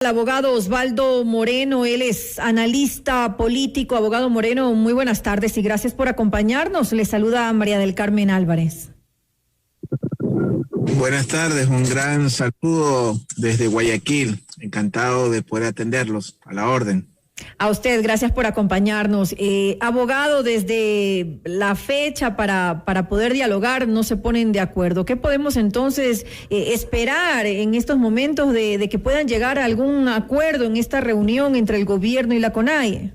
El abogado Osvaldo Moreno, él es analista político. Abogado Moreno, muy buenas tardes y gracias por acompañarnos. Le saluda María del Carmen Álvarez. Buenas tardes, un gran saludo desde Guayaquil. Encantado de poder atenderlos, a la orden. A usted, gracias por acompañarnos. Abogado, desde la fecha para poder dialogar no se ponen de acuerdo. ¿Qué podemos entonces esperar en estos momentos de que puedan llegar a algún acuerdo en esta reunión entre el gobierno y la CONAIE?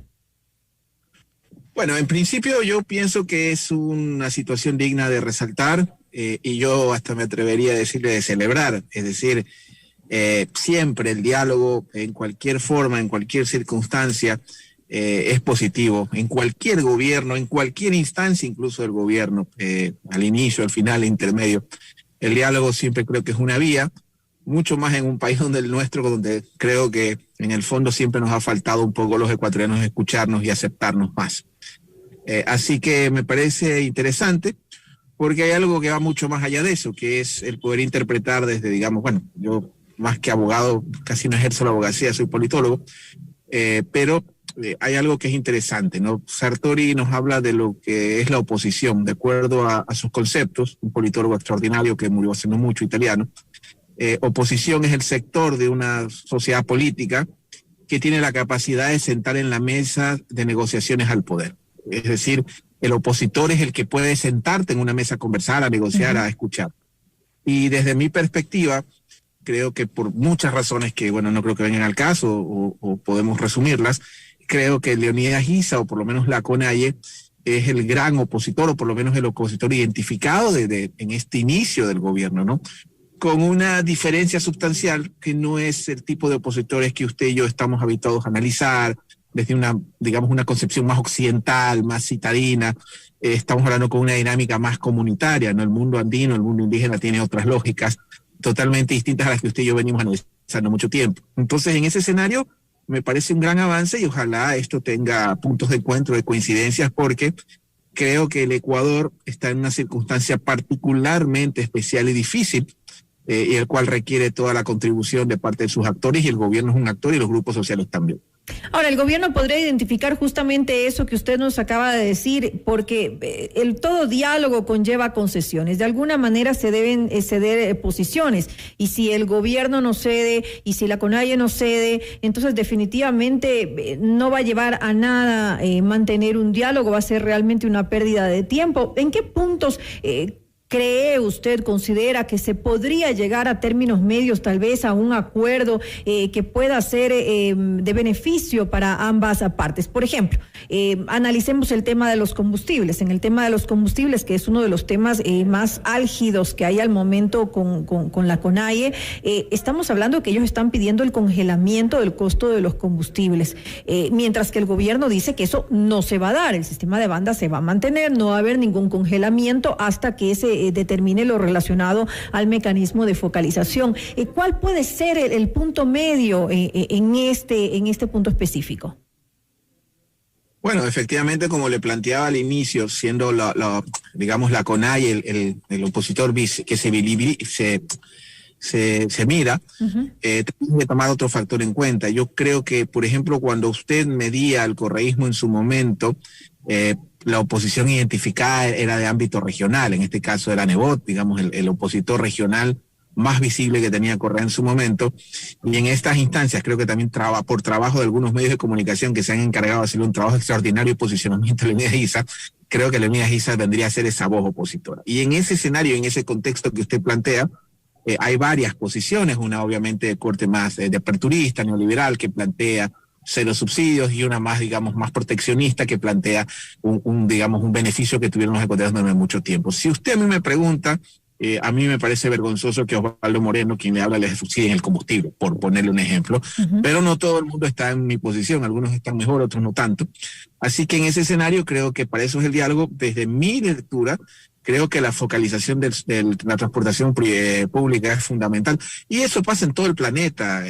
Bueno, en principio yo pienso que es una situación digna de resaltar y yo hasta me atrevería a decirle de celebrar. Es decir, siempre el diálogo en cualquier forma, en cualquier circunstancia, es positivo. En cualquier gobierno, en cualquier instancia, incluso del gobierno, al inicio, al final, al intermedio, el diálogo siempre creo que es una vía, mucho más en un país donde el nuestro, donde creo que en el fondo siempre nos ha faltado un poco los ecuatorianos escucharnos y aceptarnos más. Así que me parece interesante, porque hay algo que va mucho más allá de eso, que es el poder interpretar desde, digamos, bueno, yo más que abogado, casi no ejerzo la abogacía, soy politólogo, pero hay algo que es interesante, ¿no? Sartori nos habla de lo que es la oposición, de acuerdo a sus conceptos, un politólogo extraordinario que murió hace no mucho, italiano. Oposición es el sector de una sociedad política que tiene la capacidad de sentar en la mesa de negociaciones al poder. Es decir, el opositor es el que puede sentarte en una mesa a conversar, a negociar, a escuchar. Y desde mi perspectiva, creo que por muchas razones que, bueno, no creo que vengan al caso o podemos resumirlas, creo que Leonidas Issa, o por lo menos la CONAIE, es el gran opositor, o por lo menos el opositor identificado en este inicio del gobierno, ¿no? Con una diferencia sustancial que no es el tipo de opositores que usted y yo estamos habituados a analizar, desde una, digamos, una concepción más occidental, más citadina. Estamos hablando con una dinámica más comunitaria, ¿no? El mundo andino, el mundo indígena tiene otras lógicas totalmente distintas a las que usted y yo venimos analizando mucho tiempo. Entonces, en ese escenario, me parece un gran avance y ojalá esto tenga puntos de encuentro, de coincidencias, porque creo que el Ecuador está en una circunstancia particularmente especial y difícil, y el cual requiere toda la contribución de parte de sus actores, y el gobierno es un actor y los grupos sociales también. Ahora, el gobierno podría identificar justamente eso que usted nos acaba de decir, porque todo diálogo conlleva concesiones. De alguna manera se deben ceder posiciones, y si el gobierno no cede y si la CONAIE no cede, entonces definitivamente no va a llevar a nada mantener un diálogo, va a ser realmente una pérdida de tiempo. ¿En qué puntos cree usted, considera que se podría llegar a términos medios, tal vez a un acuerdo que pueda ser de beneficio para ambas partes? Por ejemplo, analicemos el tema de los combustibles. En el tema de los combustibles, que es uno de los temas más álgidos que hay al momento con la CONAIE, estamos hablando que ellos están pidiendo el congelamiento del costo de los combustibles, mientras que el gobierno dice que eso no se va a dar, el sistema de banda se va a mantener, no va a haber ningún congelamiento hasta que se determine lo relacionado al mecanismo de focalización. ¿Cuál puede ser el punto medio en este punto específico? Bueno, efectivamente, como le planteaba al inicio, siendo digamos la CONAIE el opositor que se mira, tenemos que tomar otro factor en cuenta. Yo creo que, por ejemplo, cuando usted medía al correísmo en su momento, la oposición identificada era de ámbito regional, en este caso era Nebot, digamos, el opositor regional más visible que tenía Correa en su momento, y en estas instancias creo que también por trabajo de algunos medios de comunicación que se han encargado de hacer un trabajo extraordinario de posicionamiento de Leonidas Issa, creo que Leonidas Issa vendría a ser esa voz opositora. Y en ese escenario, en ese contexto que usted plantea, hay varias posiciones, una obviamente de corte más de aperturista, neoliberal, que plantea cero subsidios, y una más, digamos, más proteccionista, que plantea digamos, un beneficio que tuvieron los ecuatorianos durante mucho tiempo. Si usted a mí me pregunta, a mí me parece vergonzoso que Osvaldo Moreno, quien le habla, les subsidien el combustible, por ponerle un ejemplo, pero no todo el mundo está en mi posición, algunos están mejor, otros no tanto. Así que en ese escenario creo que para eso es el diálogo. Desde mi lectura, creo que la focalización de la transportación pública es fundamental, y eso pasa en todo el planeta.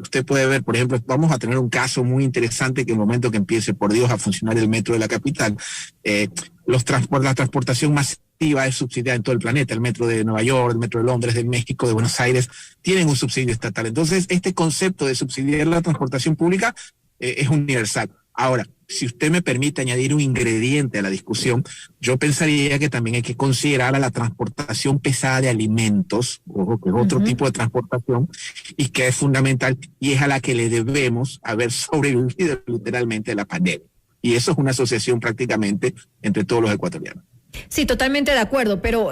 Usted puede ver, por ejemplo, vamos a tener un caso muy interesante que en el momento que empiece, por Dios, a funcionar el metro de la capital, la transportación masiva masiva es subsidiada en todo el planeta. El metro de Nueva York, el metro de Londres, de México, de Buenos Aires, tienen un subsidio estatal. Entonces, este concepto de subsidiar la transportación pública es universal. Ahora, si usted me permite añadir un ingrediente a la discusión, yo pensaría que también hay que considerar a la transportación pesada de alimentos, ojo, que es otro tipo de transportación, y que es fundamental, y es a la que le debemos haber sobrevivido literalmente a la pandemia. Y eso es una asociación prácticamente entre todos los ecuatorianos. Sí, totalmente de acuerdo, pero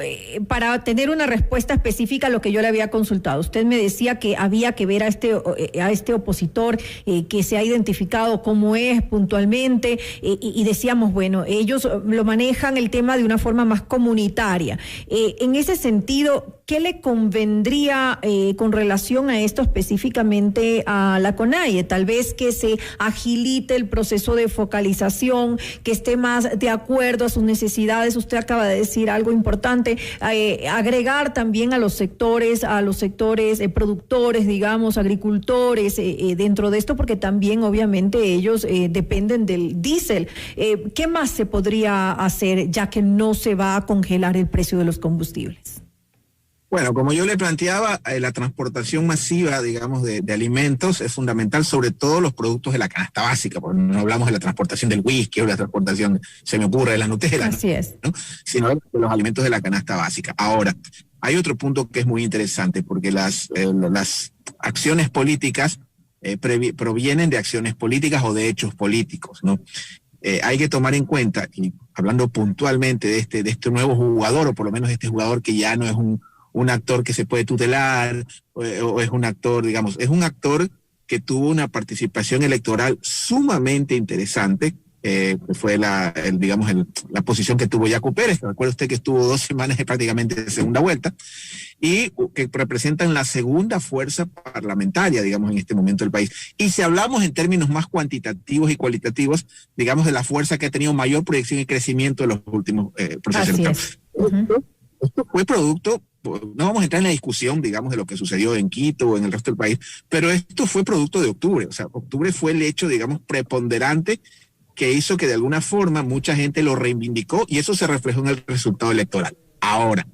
para tener una respuesta específica a lo que yo le había consultado, usted me decía que había que ver a este opositor que se ha identificado cómo es puntualmente y decíamos, bueno, ellos lo manejan el tema de una forma más comunitaria. En ese sentido, ¿qué le convendría con relación a esto específicamente a la CONAIE? Tal vez que se agilite el proceso de focalización, que esté más de acuerdo a sus necesidades. Usted acaba de decir algo importante, agregar también a los sectores productores, digamos, agricultores dentro de esto, porque también obviamente ellos dependen del diésel. ¿Qué más se podría hacer ya que no se va a congelar el precio de los combustibles? Bueno, como yo le planteaba, la transportación masiva, digamos, de alimentos es fundamental, sobre todo los productos de la canasta básica, porque no hablamos de la transportación del whisky o la transportación, se me ocurre, de la Nutella. Así es. ¿no? Sino de los alimentos de la canasta básica. Ahora, hay otro punto que es muy interesante, porque las acciones políticas provienen de acciones políticas o de hechos políticos, ¿no? Hay que tomar en cuenta, y hablando puntualmente de este nuevo jugador, o por lo menos de este jugador que ya no es un actor que se puede tutelar, o es un actor, digamos, es un actor que tuvo una participación electoral sumamente interesante, que fue la posición que tuvo Yacu Pérez. Recuerda usted que estuvo 2 semanas prácticamente de segunda vuelta, y que representan la segunda fuerza parlamentaria, digamos, en este momento del país. Y si hablamos en términos más cuantitativos y cualitativos, digamos, de la fuerza que ha tenido mayor proyección y crecimiento en los últimos procesos electorales. Esto fue producto, no vamos a entrar en la discusión, digamos, de lo que sucedió en Quito o en el resto del país, pero esto fue producto de octubre. O sea, octubre fue el hecho, digamos, preponderante que hizo que de alguna forma mucha gente lo reivindicó, y eso se reflejó en el resultado electoral. Ahora,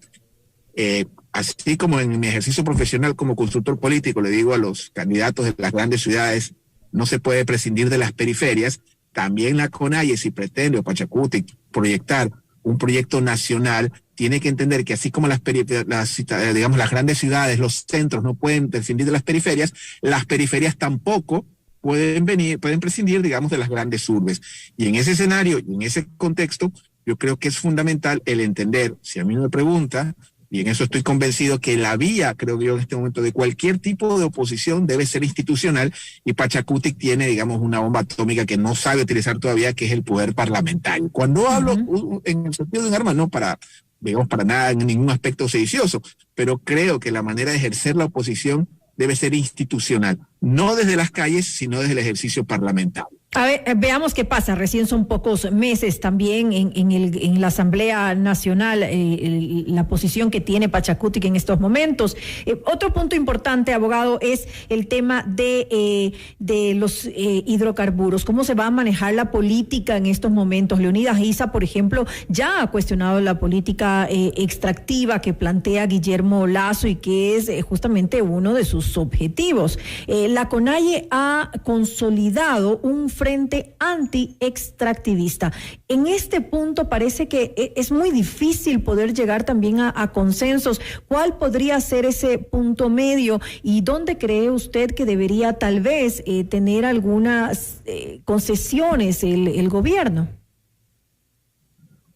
así como en mi ejercicio profesional como consultor político le digo a los candidatos de las grandes ciudades, no se puede prescindir de las periferias, también la CONAIE, si pretende, o Pachacuti, proyectar un proyecto nacional, tiene que entender que así como las grandes ciudades, los centros no pueden prescindir de las periferias tampoco pueden prescindir, digamos, de las grandes urbes. Y en ese escenario y en ese contexto, yo creo que es fundamental el entender, si a mí me pregunta, y en eso estoy convencido, que la vía, creo yo, en este momento, de cualquier tipo de oposición debe ser institucional, y Pachacuti tiene, digamos, una bomba atómica que no sabe utilizar todavía, que es el poder parlamentario. Cuando hablo en el sentido de un arma, no para nada, en ningún aspecto sedicioso, pero creo que la manera de ejercer la oposición debe ser institucional, no desde las calles, sino desde el ejercicio parlamentario. A ver, veamos qué pasa. Recién son pocos meses también en la Asamblea Nacional, la posición que tiene Pachacuti en estos momentos. Otro punto importante, abogado, es el tema de los hidrocarburos. ¿Cómo se va a manejar la política en estos momentos? Leonidas Issa, por ejemplo, ya ha cuestionado la política extractiva que plantea Guillermo Lasso y que es justamente uno de sus objetivos. La CONAIE ha consolidado un frente anti-extractivista. En este punto parece que es muy difícil poder llegar también a consensos. ¿Cuál podría ser ese punto medio y dónde cree usted que debería tal vez tener algunas concesiones el gobierno?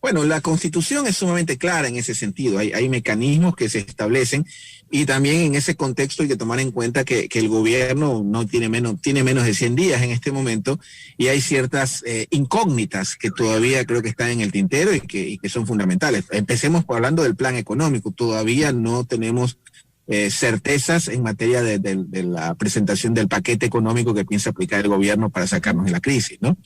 Bueno, la Constitución es sumamente clara en ese sentido. Hay mecanismos que se establecen, y también en ese contexto hay que tomar en cuenta que el gobierno tiene menos de 100 días en este momento, y hay ciertas incógnitas que todavía creo que están en el tintero y que son fundamentales. Empecemos hablando del plan económico. Todavía no tenemos certezas en materia de la presentación del paquete económico que piensa aplicar el gobierno para sacarnos de la crisis, ¿no?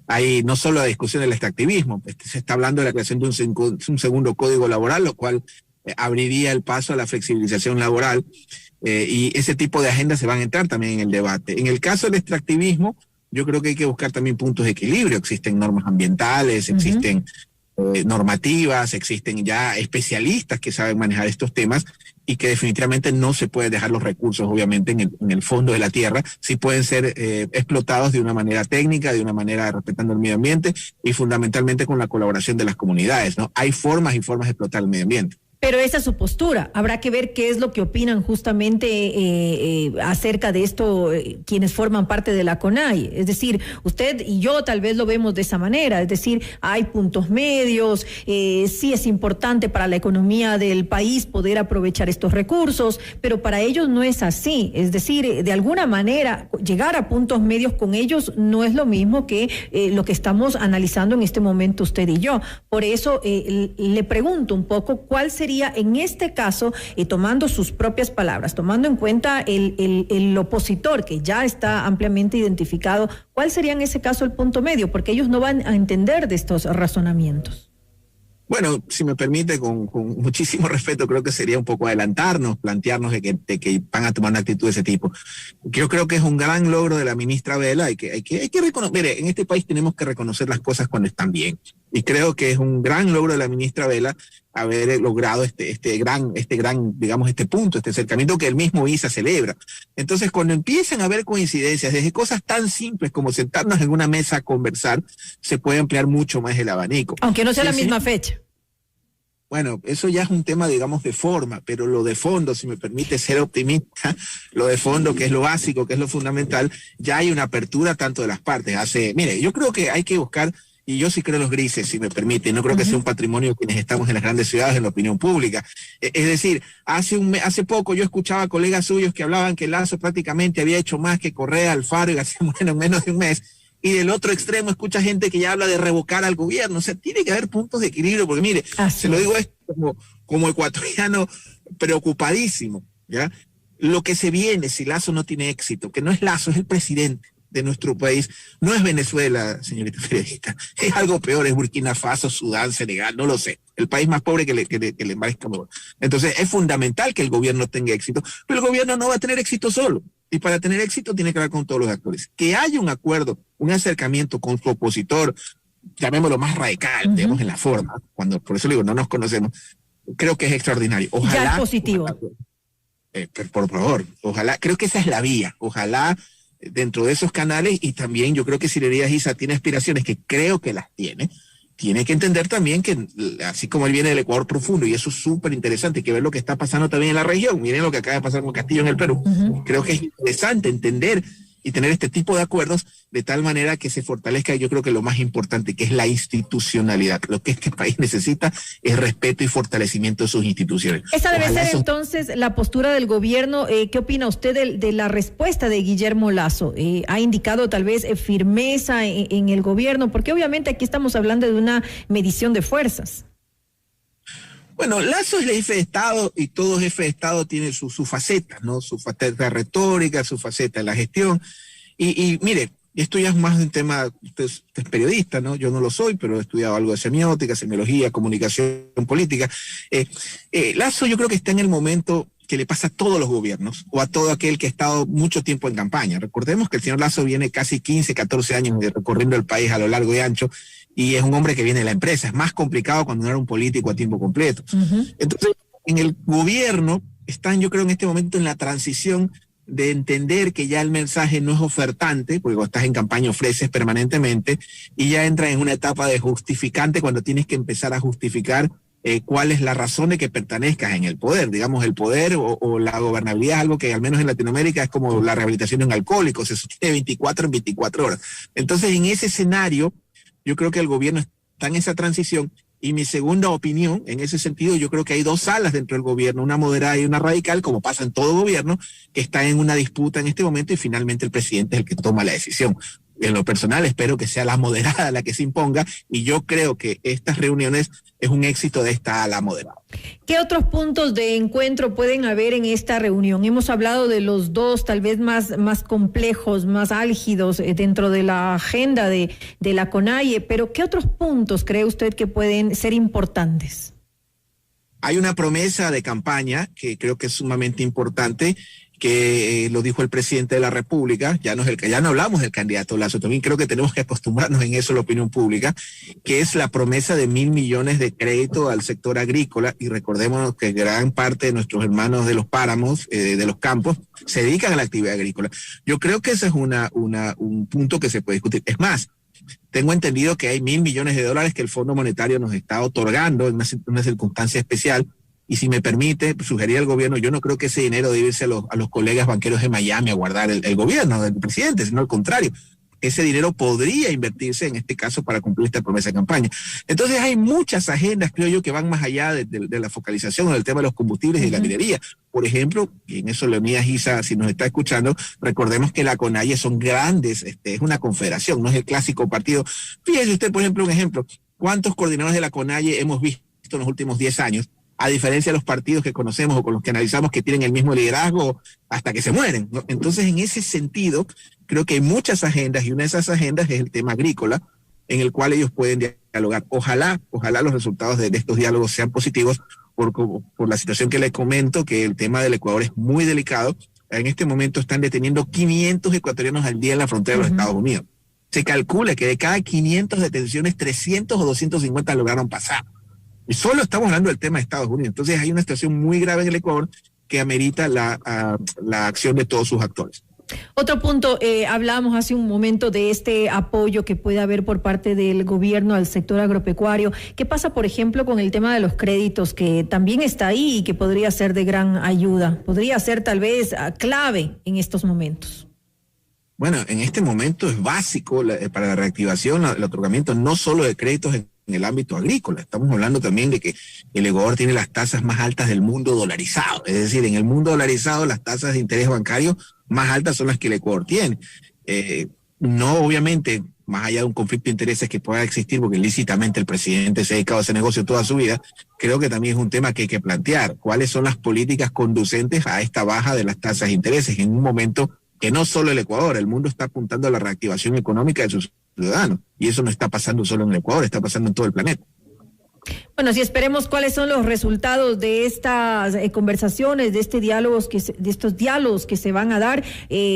Hay no solo la discusión del extractivismo, se está hablando de la creación de un segundo código laboral, lo cual abriría el paso a la flexibilización laboral, y ese tipo de agendas se van a entrar también en el debate. En el caso del extractivismo, yo creo que hay que buscar también puntos de equilibrio. Existen normas ambientales, existen normativas, existen ya especialistas que saben manejar estos temas y que definitivamente no se puede dejar los recursos, obviamente, en el fondo de la tierra, sí pueden ser explotados de una manera técnica, de una manera respetando el medio ambiente y fundamentalmente con la colaboración de las comunidades, ¿no? Hay formas y formas de explotar el medio ambiente. Pero esa es su postura. Habrá que ver qué es lo que opinan justamente acerca de esto quienes forman parte de la CONAIE. Es decir, usted y yo tal vez lo vemos de esa manera. Es decir, hay puntos medios, sí es importante para la economía del país poder aprovechar estos recursos, pero para ellos no es así. Es decir, de alguna manera, llegar a puntos medios con ellos no es lo mismo que lo que estamos analizando en este momento usted y yo. Por eso le pregunto un poco cuál sería en este caso, tomando sus propias palabras, tomando en cuenta el opositor que ya está ampliamente identificado, ¿cuál sería en ese caso el punto medio? Porque ellos no van a entender de estos razonamientos. Bueno, si me permite, con muchísimo respeto, creo que sería un poco adelantarnos, plantearnos de que van a tomar una actitud de ese tipo. Yo creo que es un gran logro de la ministra Vela, hay que reconocer, mire, en este país tenemos que reconocer las cosas cuando están bien. Y creo que es un gran logro de la ministra Vela haber logrado este gran, digamos, este punto, este acercamiento que el mismo ISA celebra. Entonces, cuando empiezan a haber coincidencias, desde cosas tan simples como sentarnos en una mesa a conversar, se puede ampliar mucho más el abanico. Aunque no sea la misma fecha. Bueno, eso ya es un tema, digamos, de forma, pero lo de fondo, si me permite ser optimista, lo de fondo, que es lo básico, que es lo fundamental, ya hay una apertura tanto de las partes. Mire, yo creo que hay que buscar, y yo sí creo en los grises, si me permite, no creo que sea un patrimonio de quienes estamos en las grandes ciudades, en la opinión pública. Es decir, hace poco yo escuchaba a colegas suyos que hablaban que Lasso prácticamente había hecho más que Correa, Alfaro y García Moreno en menos de un mes. Y del otro extremo escucha gente que ya habla de revocar al gobierno. O sea, tiene que haber puntos de equilibrio, porque mire, se lo digo esto como ecuatoriano preocupadísimo, ¿ya? Lo que se viene si Lasso no tiene éxito, que no es Lasso, es el presidente de nuestro país, no es Venezuela, señorita periodista, es algo peor, es Burkina Faso, Sudán, Senegal, no lo sé, el país más pobre que le parezca mejor. Entonces es fundamental que el gobierno tenga éxito, pero el gobierno no va a tener éxito solo. Y para tener éxito tiene que hablar con todos los actores. Que haya un acuerdo, un acercamiento con su opositor, llamémoslo más radical, digamos, en la forma, por eso le digo, no nos conocemos, creo que es extraordinario. Ojalá. Ya es positivo. Por favor, ojalá, creo que esa es la vía, ojalá dentro de esos canales, y también yo creo que si Leonidas Issa tiene aspiraciones, que creo que las tiene que entender también que así como él viene del Ecuador profundo, y eso es súper interesante, hay que ver lo que está pasando también en la región. Miren lo que acaba de pasar con Castillo en el Perú. Creo que es interesante entender y tener este tipo de acuerdos de tal manera que se fortalezca, yo creo que lo más importante, que es la institucionalidad. Lo que este país necesita es respeto y fortalecimiento de sus instituciones. Esa debe ser entonces la postura del gobierno. ¿Qué opina usted de la respuesta de Guillermo Lasso? ¿Ha indicado tal vez firmeza en el gobierno? Porque obviamente aquí estamos hablando de una medición de fuerzas. Bueno, Lasso es el jefe de Estado y todo jefe de Estado tiene su faceta, ¿no? Su faceta retórica, su faceta en la gestión. Y mire, esto ya es más un tema, usted es periodista, ¿no? Yo no lo soy, pero he estudiado algo de semiótica, semiología, comunicación política. Lasso yo creo que está en el momento que le pasa a todos los gobiernos o a todo aquel que ha estado mucho tiempo en campaña. Recordemos que el señor Lasso viene casi 15, 14 años recorriendo el país a lo largo y ancho, y es un hombre que viene de la empresa. Es más complicado cuando no era un político a tiempo completo. Entonces, en el gobierno están, yo creo, en este momento en la transición de entender que ya el mensaje no es ofertante, porque cuando estás en campaña ofreces permanentemente, y ya entran en una etapa de justificante cuando tienes que empezar a justificar cuál es la razón de que pertenezcas en el poder. Digamos, el poder o la gobernabilidad es algo que al menos en Latinoamérica es como la rehabilitación de un alcohólico, se sostiene 24 en 24 horas. Entonces, en ese escenario, yo creo que el gobierno está en esa transición, y mi segunda opinión, en ese sentido, yo creo que hay dos alas dentro del gobierno, una moderada y una radical, como pasa en todo gobierno, que está en una disputa en este momento, y finalmente el presidente es el que toma la decisión. En lo personal espero que sea la moderada la que se imponga, y yo creo que estas reuniones es un éxito de esta ala moderada. ¿Qué otros puntos de encuentro pueden haber en esta reunión? Hemos hablado de los dos tal vez más complejos, más álgidos dentro de la agenda de la CONAIE, pero ¿qué otros puntos cree usted que pueden ser importantes? Hay una promesa de campaña que creo que es sumamente importante, que lo dijo el presidente de la República, ya no hablamos del candidato Lasso, también creo que tenemos que acostumbrarnos en eso, la opinión pública, que es la promesa de 1.000 millones de crédito al sector agrícola, y recordémonos que gran parte de nuestros hermanos de los páramos, de los campos, se dedican a la actividad agrícola. Yo creo que ese es un punto que se puede discutir. Es más, tengo entendido que hay 1.000 millones de dólares que el Fondo Monetario nos está otorgando en una circunstancia especial. Y si me permite sugerir al gobierno, yo no creo que ese dinero debe irse a los colegas banqueros de Miami a guardar el gobierno del presidente, sino al contrario. Ese dinero podría invertirse en este caso para cumplir esta promesa de campaña. Entonces hay muchas agendas, creo yo, que van más allá de la focalización o del tema de los combustibles y de la minería. Por ejemplo, y en eso Leonidas Issa, si nos está escuchando, recordemos que la CONAIE son grandes, es una confederación, no es el clásico partido. Fíjese usted, por ejemplo, un ejemplo, ¿cuántos coordinadores de la CONAIE hemos visto en los últimos 10 años? A diferencia de los partidos que conocemos o con los que analizamos que tienen el mismo liderazgo hasta que se mueren, ¿no? Entonces, en ese sentido, creo que hay muchas agendas, y una de esas agendas es el tema agrícola, en el cual ellos pueden dialogar. Ojalá los resultados de estos diálogos sean positivos por la situación que les comento, que el tema del Ecuador es muy delicado. En este momento están deteniendo 500 ecuatorianos al día en la frontera de los Estados Unidos. Se calcula que de cada 500 detenciones, 300 o 250 lograron pasar. Y solo estamos hablando del tema de Estados Unidos. Entonces hay una situación muy grave en el Ecuador que amerita la acción de todos sus actores. Otro punto, hablábamos hace un momento de este apoyo que puede haber por parte del gobierno al sector agropecuario. ¿Qué pasa, por ejemplo, con el tema de los créditos, que también está ahí y que podría ser de gran ayuda? Podría ser tal vez clave en estos momentos. Bueno, en este momento es básico para la reactivación el otorgamiento no solo de créditos en el ámbito agrícola. Estamos hablando también de que el Ecuador tiene las tasas más altas del mundo dolarizado. Es decir, en el mundo dolarizado las tasas de interés bancario más altas son las que el Ecuador tiene. No, obviamente, más allá de un conflicto de intereses que pueda existir, porque lícitamente el presidente se ha dedicado a ese negocio toda su vida, creo que también es un tema que hay que plantear. ¿Cuáles son las políticas conducentes a esta baja de las tasas de intereses en un momento que no solo el Ecuador, el mundo está apuntando a la reactivación económica de sus ciudadanos? Y eso no está pasando solo en el Ecuador, está pasando en todo el planeta. Bueno, sí, esperemos cuáles son los resultados de estas conversaciones, de estos diálogos que se van a dar.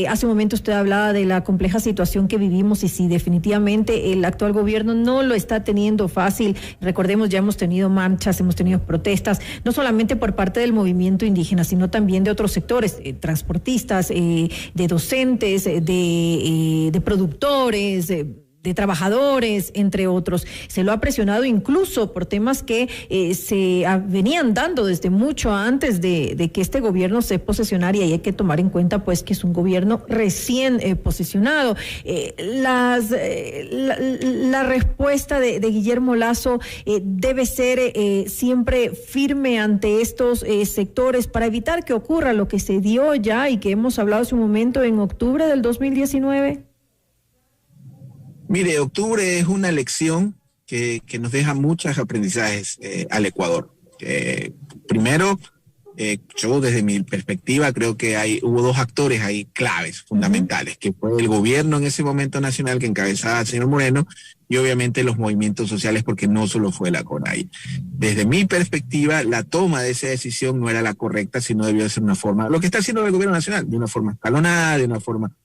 Hace un momento usted hablaba de la compleja situación que vivimos, y si definitivamente el actual gobierno no lo está teniendo fácil. Recordemos, ya hemos tenido marchas, hemos tenido protestas, no solamente por parte del movimiento indígena, sino también de otros sectores, transportistas, de docentes, de productores, de trabajadores, entre otros. Se lo ha presionado incluso por temas que se venían dando desde mucho antes de que este gobierno se posesionara, y hay que tomar en cuenta pues que es un gobierno recién posesionado. La respuesta de Guillermo Lasso debe ser siempre firme ante estos sectores para evitar que ocurra lo que se dio ya y que hemos hablado hace un momento en octubre del 2019. Mire, octubre es una elección que nos deja muchos aprendizajes al Ecuador. Primero, yo desde mi perspectiva creo que hubo dos actores ahí claves, fundamentales, que fue el gobierno en ese momento nacional que encabezaba el señor Moreno, y obviamente los movimientos sociales, porque no solo fue la CONAIE. Desde mi perspectiva, la toma de esa decisión no era la correcta, sino debió ser una forma, lo que está haciendo el gobierno nacional, de una forma escalonada, de una forma,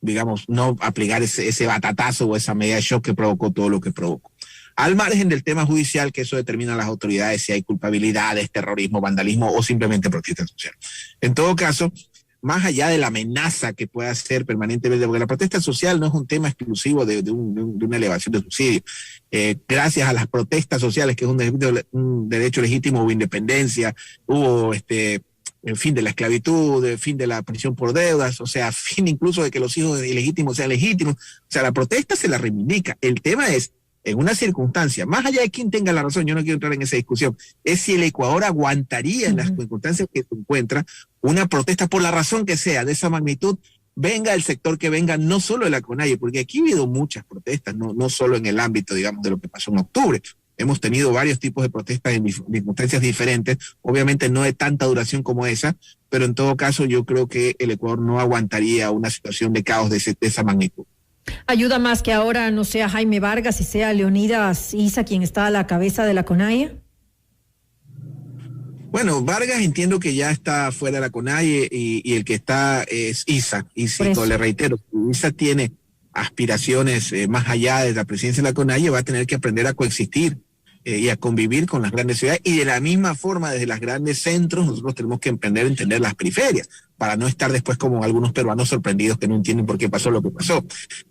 digamos, no aplicar ese batatazo o esa medida de shock que provocó todo lo que provocó. Al margen del tema judicial, que eso determina a las autoridades si hay culpabilidades, terrorismo, vandalismo o simplemente protesta social. En todo caso, más allá de la amenaza que pueda ser permanentemente, porque la protesta social no es un tema exclusivo de una elevación de subsidios. Gracias a las protestas sociales, que es un derecho legítimo, hubo independencia, hubo el fin de la esclavitud, el fin de la prisión por deudas, o sea, fin incluso de que los hijos ilegítimos sean legítimos. O sea, la protesta se la reivindica. El tema es, en una circunstancia, más allá de quién tenga la razón, yo no quiero entrar en esa discusión, es si el Ecuador aguantaría en las circunstancias que se encuentra una protesta por la razón que sea de esa magnitud, venga el sector que venga, no solo de la CONAIE, porque aquí ha habido muchas protestas, no solo en el ámbito, digamos, de lo que pasó en octubre. Hemos tenido varios tipos de protestas en circunstancias diferentes, obviamente no de tanta duración como esa, pero en todo caso yo creo que el Ecuador no aguantaría una situación de caos de esa magnitud. ¿Ayuda más que ahora no sea Jaime Vargas y sea Leonidas Issa quien está a la cabeza de la CONAIE? Bueno, Vargas entiendo que ya está fuera de la CONAIE y el que está es Isa. Y si le reitero, Isa tiene aspiraciones más allá de la presidencia de la CONAIE, va a tener que aprender a coexistir y a convivir con las grandes ciudades. Y de la misma forma, desde las grandes centros, nosotros tenemos que emprender a entender las periferias, para no estar después como algunos peruanos sorprendidos que no entienden por qué pasó lo que pasó.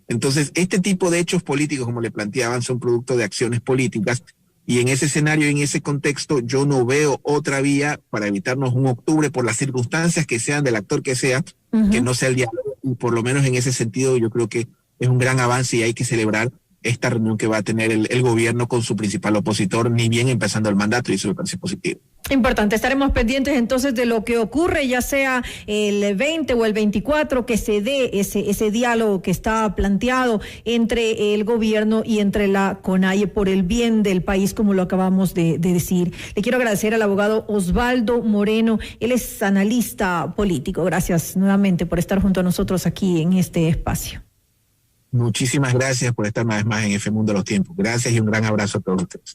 Entonces, este tipo de hechos políticos, como le planteaban, son producto de acciones políticas. Y en ese escenario, en ese contexto, yo no veo otra vía para evitarnos un octubre por las circunstancias que sean del actor que sea, que no sea el diálogo. Y por lo menos en ese sentido, yo creo que es un gran avance y hay que celebrar esta reunión que va a tener el gobierno con su principal opositor, ni bien empezando el mandato, y eso me parece positivo. Importante, estaremos pendientes entonces de lo que ocurre, ya sea el 20 o el 24, que se dé ese diálogo que está planteado entre el gobierno y entre la CONAIE por el bien del país, como lo acabamos de decir. Le quiero agradecer al abogado Osvaldo Moreno, él es analista político. Gracias nuevamente por estar junto a nosotros aquí en este espacio. Muchísimas gracias por estar una vez más en F Mundo de los Tiempos. Gracias y un gran abrazo a todos ustedes.